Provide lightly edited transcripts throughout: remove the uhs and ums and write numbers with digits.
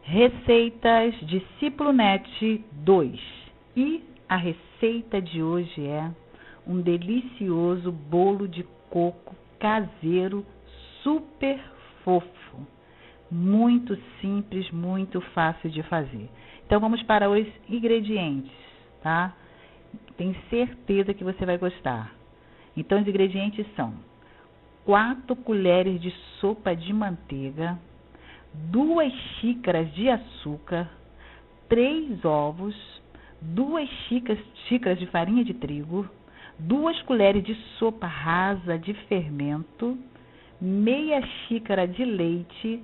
Receitas Discípulo Net 2. E a receita de hoje é um delicioso bolo de coco caseiro super fofo. Muito simples, muito fácil de fazer. Então vamos para os ingredientes, tá? Tenho certeza que você vai gostar. Então os ingredientes são 4 colheres de sopa de manteiga, 2 xícaras de açúcar, 3 ovos, 2 xícaras de farinha de trigo, 2 colheres de sopa rasa de fermento, meia xícara de leite,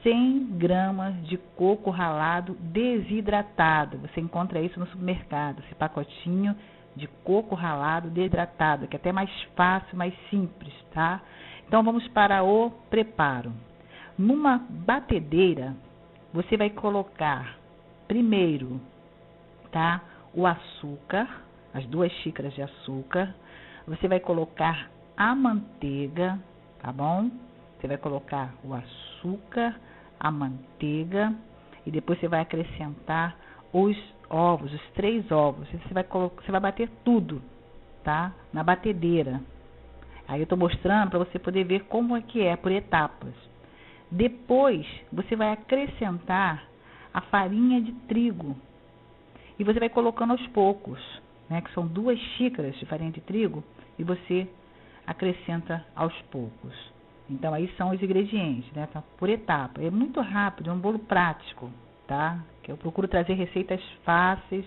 100 gramas de coco ralado desidratado. Você encontra isso no supermercado, esse pacotinho de coco ralado desidratado, que é até mais fácil, mais simples, tá? Então vamos para o preparo. Numa batedeira, você vai colocar primeiro, tá, o açúcar, as 2 xícaras de açúcar. Você vai colocar a manteiga, tá bom? Você vai colocar o açúcar, a manteiga e depois você vai acrescentar os ovos, os 3 ovos. Você vai bater tudo, tá? Na batedeira. Aí eu estou mostrando para você poder ver como é que é, por etapas. Depois, você vai acrescentar a farinha de trigo. E você vai colocando aos poucos, né? Que são 2 xícaras de farinha de trigo. E você acrescenta aos poucos. Então, aí são os ingredientes, né? Tá por etapa. É muito rápido, é um bolo prático, tá? Que eu procuro trazer receitas fáceis,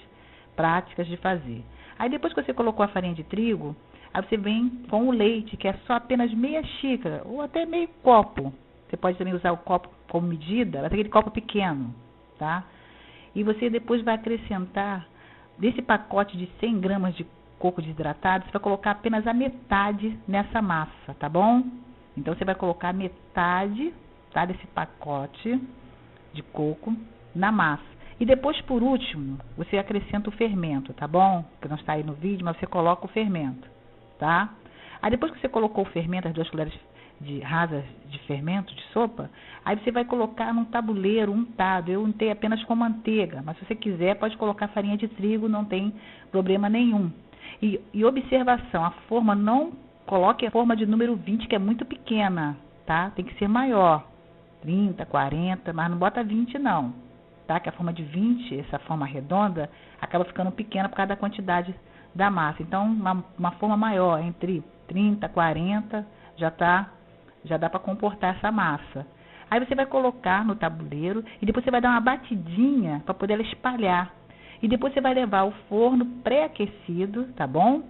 práticas de fazer. Aí, depois que você colocou a farinha de trigo, aí você vem com o leite, que é só apenas meia xícara, ou até meio copo. Você pode também usar o copo como medida, mas aquele copo pequeno, tá? E você depois vai acrescentar, desse pacote de 100 gramas de coco desidratado, você vai colocar apenas a metade nessa massa, tá bom? Então, você vai colocar metade, tá, desse pacote de coco na massa. E depois, por último, você acrescenta o fermento, tá bom? Que não está aí no vídeo, mas você coloca o fermento, tá? Aí, depois que você colocou o fermento, as 2 colheres rasas de fermento, de sopa, aí você vai colocar num tabuleiro untado. Eu untei apenas com manteiga, mas se você quiser, pode colocar farinha de trigo, não tem problema nenhum. E observação, a forma, não coloque a forma de número 20, que é muito pequena, tá? Tem que ser maior, 30, 40, mas não bota 20 não, tá? Que a forma de 20, essa forma redonda, acaba ficando pequena por causa da quantidade da massa. Então, uma forma maior, entre 30, 40, já dá para comportar essa massa. Aí você vai colocar no tabuleiro e depois você vai dar uma batidinha para poder ela espalhar. E depois você vai levar ao forno pré-aquecido, tá bom?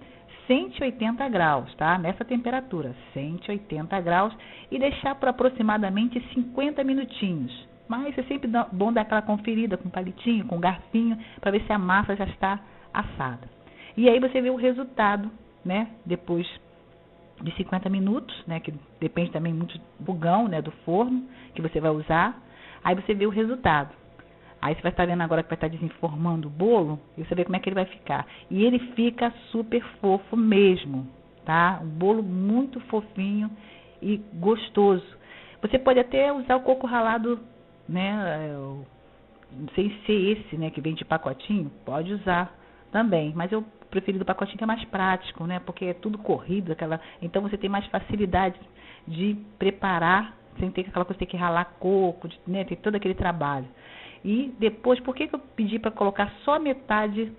180 graus, tá? Nessa temperatura, 180 graus, e deixar por aproximadamente 50 minutinhos. Mas é sempre bom dar aquela conferida com palitinho, com garfinho, para ver se a massa já está assada. E aí você vê o resultado, né? Depois de 50 minutos, né, que depende também muito do fogão, né, do forno que você vai usar. Aí você vê o resultado. Aí você vai estar vendo agora que vai estar desenformando o bolo, e você vê como é que ele vai ficar. E ele fica super fofo mesmo, tá? Um bolo muito fofinho e gostoso. Você pode até usar o coco ralado, né, sem ser esse, né, que vem de pacotinho, pode usar também, mas eu preferi do pacotinho que é mais prático, né? Porque é tudo corrido, então você tem mais facilidade de preparar, sem ter aquela coisa de ter que ralar coco, né? Tem todo aquele trabalho. E depois, por que eu pedi para colocar só metade,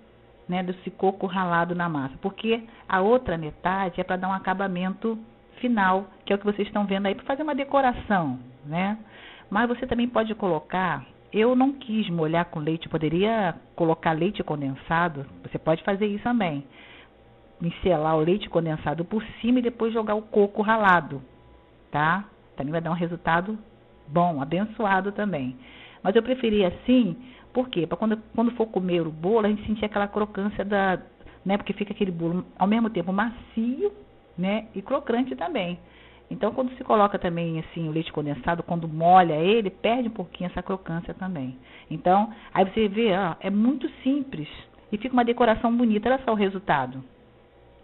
né, desse coco ralado na massa? Porque a outra metade é para dar um acabamento final, que é o que vocês estão vendo aí, para fazer uma decoração, né? Mas você também pode colocar. Eu não quis molhar com leite, poderia colocar leite condensado, você pode fazer isso também. Pincelar o leite condensado por cima e depois jogar o coco ralado, tá? Também vai dar um resultado bom, abençoado também. Mas eu preferi assim, por quê? Para quando for comer o bolo, a gente sentir aquela crocância né? Porque fica aquele bolo ao mesmo tempo macio, né? E crocante também. Então, quando se coloca também assim o leite condensado, quando molha ele, perde um pouquinho essa crocância também. Então, aí você vê, ó, é muito simples e fica uma decoração bonita. Olha só o resultado,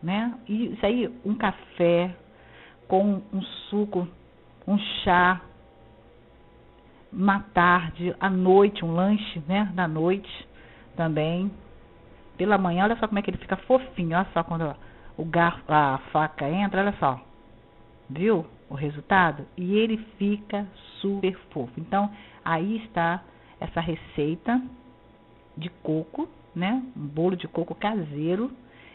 né? E isso aí, um café com um suco, um chá, uma tarde, à noite, um lanche, né, da noite também. Pela manhã, olha só como é que ele fica fofinho, olha só quando o garfo, a faca entra, olha só. Viu o resultado? E ele fica super fofo. Então, aí está essa receita de coco, né? Um bolo de coco caseiro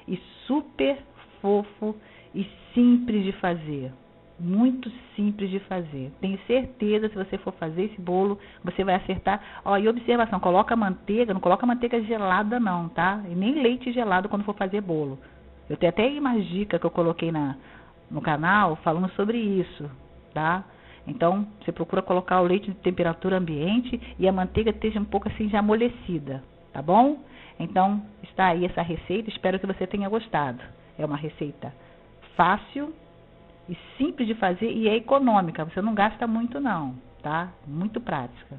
e super fofo e simples de fazer. Muito simples de fazer. Tenho certeza, se você for fazer esse bolo, você vai acertar. Ó, e observação, coloca manteiga, não coloca manteiga gelada não, tá? E nem leite gelado quando for fazer bolo. Eu tenho até uma dica que eu coloquei no canal falando sobre isso, tá? Então, você procura colocar o leite de temperatura ambiente e a manteiga esteja um pouco assim já amolecida, tá bom? Então, está aí essa receita, espero que você tenha gostado. É uma receita fácil e simples de fazer e é econômica, você não gasta muito não, tá? Muito prática.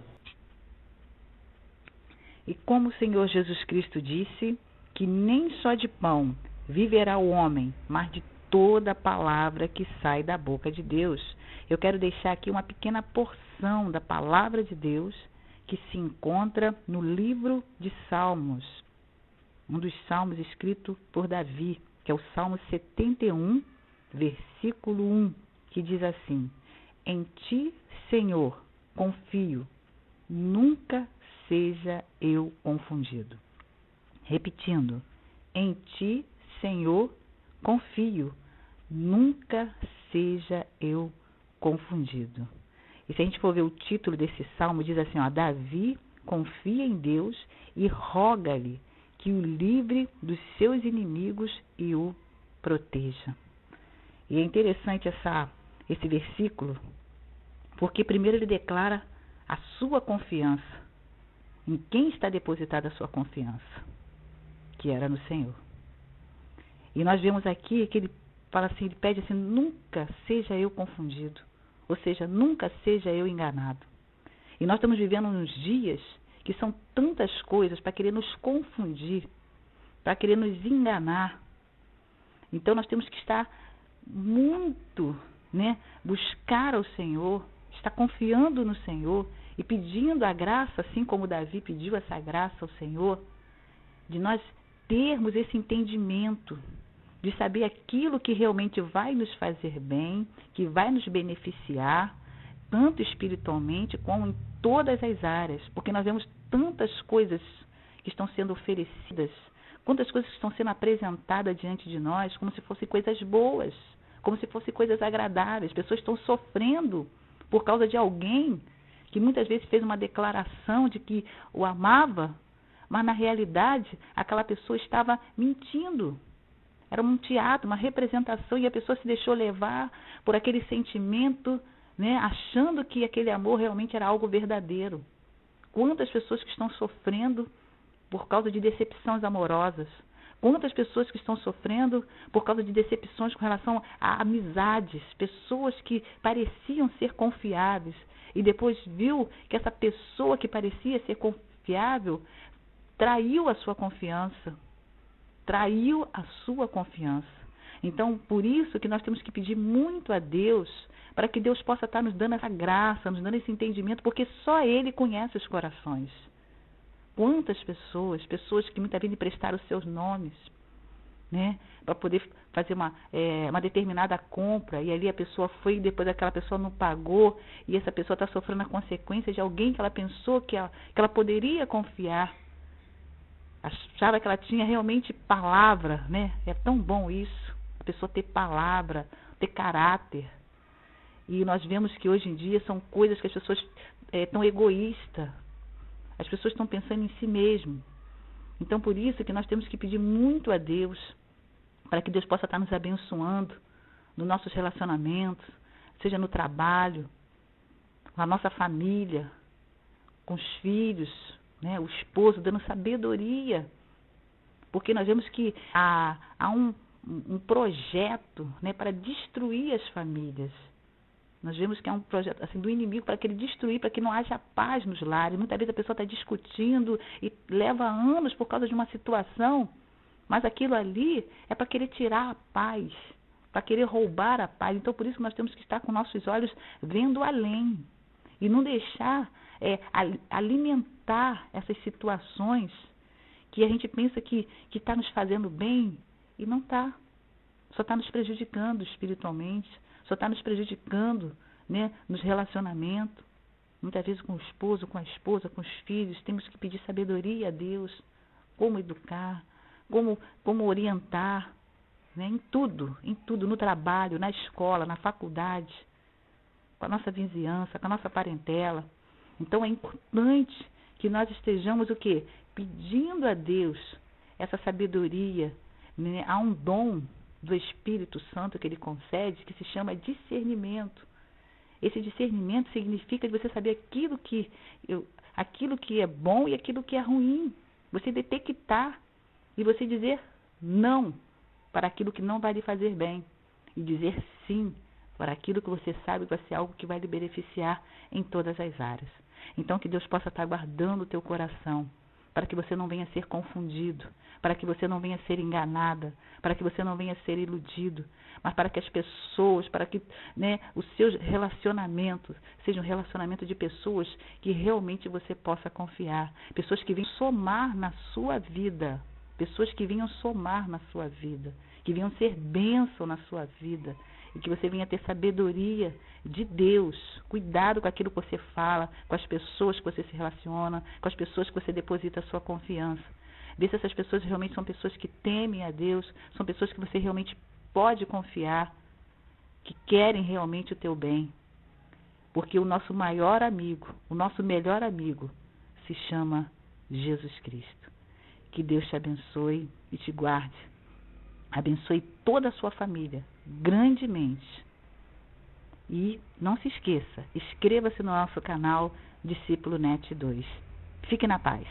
E como o Senhor Jesus Cristo disse, que nem só de pão viverá o homem, mas de toda a palavra que sai da boca de Deus. Eu quero deixar aqui uma pequena porção da palavra de Deus que se encontra no livro de Salmos, um dos salmos escrito por Davi, que é o Salmo 71, versículo 1, que diz assim: Em ti, Senhor, confio, nunca seja eu confundido. Repetindo, em ti, Senhor, confio, nunca seja eu confundido. E se a gente for ver o título desse salmo, diz assim, ó, Davi confia em Deus e roga-lhe que o livre dos seus inimigos e o proteja. E é interessante esse versículo, porque primeiro ele declara a sua confiança. Em quem está depositada a sua confiança? Que era no Senhor. E nós vemos aqui que ele fala assim, ele pede assim, nunca seja eu confundido. Ou seja, nunca seja eu enganado. E nós estamos vivendo uns dias que são tantas coisas para querer nos confundir, para querer nos enganar. Então nós temos que estar muito, né, buscar ao Senhor, estar confiando no Senhor e pedindo a graça, assim como Davi pediu essa graça ao Senhor, de nós termos esse entendimento, de saber aquilo que realmente vai nos fazer bem, que vai nos beneficiar, tanto espiritualmente como em todas as áreas, porque nós vemos tantas coisas que estão sendo oferecidas, quantas coisas estão sendo apresentadas diante de nós, como se fossem coisas boas, como se fossem coisas agradáveis. Pessoas estão sofrendo por causa de alguém que muitas vezes fez uma declaração de que o amava, mas na realidade aquela pessoa estava mentindo. Era um teatro, uma representação, e a pessoa se deixou levar por aquele sentimento, né, achando que aquele amor realmente era algo verdadeiro. Quantas pessoas que estão sofrendo por causa de decepções amorosas? Quantas pessoas que estão sofrendo por causa de decepções com relação a amizades? Pessoas que pareciam ser confiáveis e depois viu que essa pessoa que parecia ser confiável traiu a sua confiança. Traiu a sua confiança. Então, por isso que nós temos que pedir muito a Deus, para que Deus possa estar nos dando essa graça, nos dando esse entendimento, porque só Ele conhece os corações. Quantas pessoas que muitas vezes emprestaram os seus nomes, né, para poder fazer uma determinada compra, e ali a pessoa foi e depois aquela pessoa não pagou, e essa pessoa está sofrendo a consequência de alguém que ela pensou que ela poderia confiar. Achava que ela tinha realmente palavra, né? É tão bom isso, a pessoa ter palavra, ter caráter. E nós vemos que hoje em dia são coisas que as pessoas estão egoístas. As pessoas estão pensando em si mesmo. Então, por isso que nós temos que pedir muito a Deus, para que Deus possa estar nos abençoando nos nossos relacionamentos, seja no trabalho, com a nossa família, com os filhos, né, o esposo, dando sabedoria. Porque nós vemos que há um projeto, né, para destruir as famílias. Nós vemos que é um projeto assim, do inimigo para que ele destruir, para que não haja paz nos lares. Muitas vezes a pessoa está discutindo e leva anos por causa de uma situação, mas aquilo ali é para querer tirar a paz, para querer roubar a paz. Então, por isso que nós temos que estar com nossos olhos vendo além e não deixar alimentar essas situações que a gente pensa que está nos fazendo bem e não está. Só está nos prejudicando espiritualmente, só está nos prejudicando, né, nos relacionamentos. Muitas vezes com o esposo, com a esposa, com os filhos, temos que pedir sabedoria a Deus, como educar, como orientar, né, em tudo, no trabalho, na escola, na faculdade, com a nossa vizinhança, com a nossa parentela. Então é importante que nós estejamos o quê? Pedindo a Deus essa sabedoria, né? Há um dom do Espírito Santo que Ele concede que se chama discernimento. Esse discernimento significa você saber aquilo que é bom e aquilo que é ruim. Você detectar e você dizer não para aquilo que não vai lhe fazer bem e dizer sim para aquilo que você sabe que vai ser algo que vai lhe beneficiar em todas as áreas. Então que Deus possa estar guardando o teu coração, para que você não venha ser confundido, para que você não venha ser enganada, para que você não venha ser iludido, mas para que as pessoas, para que, né, os seus relacionamentos sejam um relacionamento de pessoas que realmente você possa confiar, pessoas que venham somar na sua vida, pessoas que venham somar na sua vida, que venham ser bênção na sua vida, e que você venha ter sabedoria de Deus. Cuidado com aquilo que você fala, com as pessoas que você se relaciona, com as pessoas que você deposita a sua confiança. Vê se essas pessoas realmente são pessoas que temem a Deus, são pessoas que você realmente pode confiar, que querem realmente o teu bem. Porque o nosso maior amigo, o nosso melhor amigo, se chama Jesus Cristo. Que Deus te abençoe e te guarde. Abençoe toda a sua família, grandemente. E não se esqueça, inscreva-se no nosso canal Discípulo Net 2. Fique na paz.